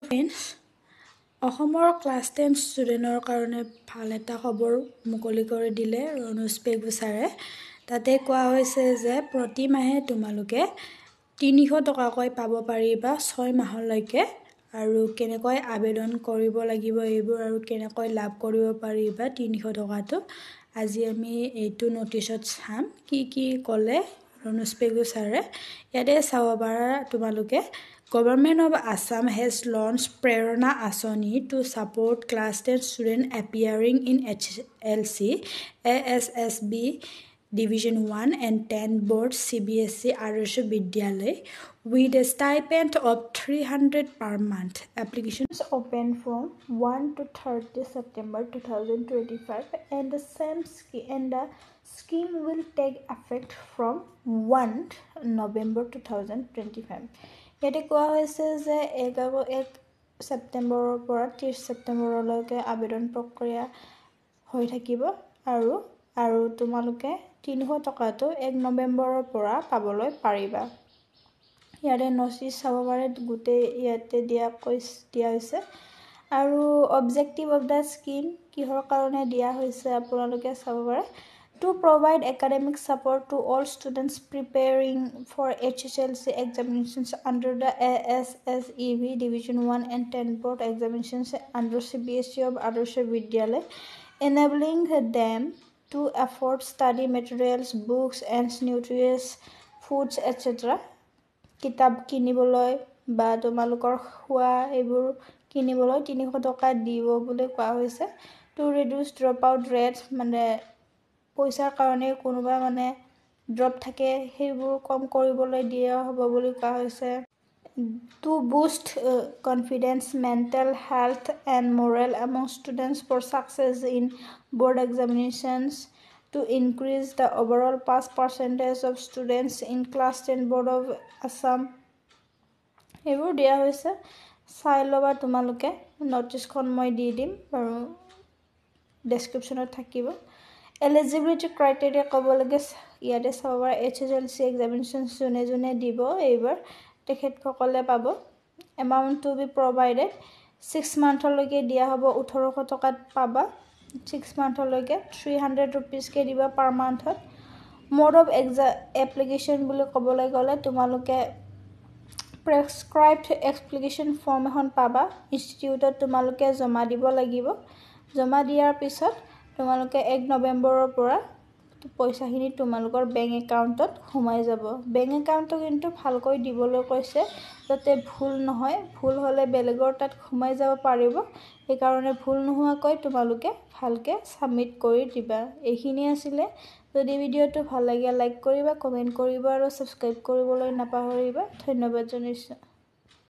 Friends, অসমৰ class 10 ষ্টুডেণ্টৰ কাৰণে ভাল এটা খবৰ মুকলি কৰি দিলে ৰণোজ পেগু ছাৰে। তাতে কোৱা হৈছে যে প্ৰতি মাহে তোমালোকে 300 টকাকৈ পাব পাৰিবা 6 মাহলৈকে। আৰু কেনেকৈ আবেদন কৰিব লাগিব এইবোৰ আৰু কেনেকৈ লাভ কৰিব পাৰিবা 300 টকাটো আজি আমি এইটো নটিছত চাম। কি ক'লে ৰণোজ পেগু ছাৰে ইয়াতে চাব পাৰা তোমালোকে। Government of Assam has launched Prerana Asani to support class 10 students appearing in HLC, ASSB Division 1 and 10 board CBSE Adarsh Vidyalay with a stipend of 300 per month. Applications open from 1 to 30 September 2025 and the scheme will take effect from 1 November 2025. ইয়াতে কোৱা হৈছে যে 1 ছেপ্টেম্বৰৰ পৰা 30 ছেপ্টেম্বৰলৈকে আবেদন প্ৰক্ৰিয়া হৈ থাকিব আৰু তোমালোকে 300 টকাটো 1 নৱেম্বৰৰ পৰা পাবলৈ পাৰিবা। ইয়াতে নটিচ চাব পাৰে গোটেই ইয়াতে দিয়া হৈছে আৰু অবজেক্টিভ অফ দ্য স্কিম কিহৰ কাৰণে দিয়া হৈছে আপোনালোকে চাব পাৰে। To provide academic support to all students preparing for HSLC examinations under the ASSEB Division 1 and 10 board examinations under CBSE of Adarsh Vidyalay, enabling them to afford study materials, books, and nutritious foods, etc. কিতাপ কিনিবলৈ বা তোমালোকৰ খোৱা এইবোৰ কিনিবলৈ 300 টকা দিব বুলি কোৱা হৈছে। To reduce dropout rates মানে পইচাৰ কাৰণে কোনোবা ড্ৰপ থাকে সেইবোৰ কম কৰিবলৈ দিয়া হ'ব বুলি কোৱা হৈছে। To boost confidence, mental health and morale among students for success in board examinations, to increase the overall pass percentage of students in class 10 board of Assam এইবোৰ দিয়া হৈছে। চাই ল'বা তোমালোকে, নটিচখন মই দি দিম আৰু ডেছক্ৰিপশ্যনত থাকিব। এলিজিবিলিটি ক্ৰাইটেৰিয়া ক'ব লাগে ইয়াতে চাব পাৰে। HSLC এক্সামিনেশ্যন যোনে দিব এইবাৰ তেখেতসকলে পাব। এমাউণ্ট টু বি প্ৰভাইডেড 6 মান্থলৈকে দিয়া হ'ব। 1800 টকাত পাবা 6 মান্থলৈকে 300 ৰুপিজকৈ দিবা পাৰ মান্থত। মোড অফ এপ্লিকেশ্যন বুলি ক'বলৈ গ'লে তোমালোকে প্ৰেছক্ৰাইবড এপ্লিকেশ্যন ফৰ্ম এখন পাবা। ইনষ্টিটিউটত তোমালোকে জমা দিব লাগিব। জমা দিয়াৰ পিছত তোমালোকে 1 নৱেম্বৰৰ পৰা পইচাখিনি তোমালোকৰ বেংক একাউণ্টত সোমাই যাব। বেংক একাউণ্টটো কিন্তু ভালকৈ দিবলৈ কৈছে যাতে ভুল নহয়, ভুল হ'লে বেলেগৰ তাত সোমাই যাব পাৰিব। সেইকাৰণে ভুল নোহোৱাকৈ তোমালোকে ভালকৈ ছাবমিট কৰি দিবা। এইখিনি আছিলে। যদি ভিডিঅ'টো ভাল লাগে লাইক কৰিবা, কমেণ্ট কৰিবা আৰু ছাবস্ক্ৰাইব কৰিবলৈ নাপাহৰিবা। ধন্যবাদ জনাইছোঁ।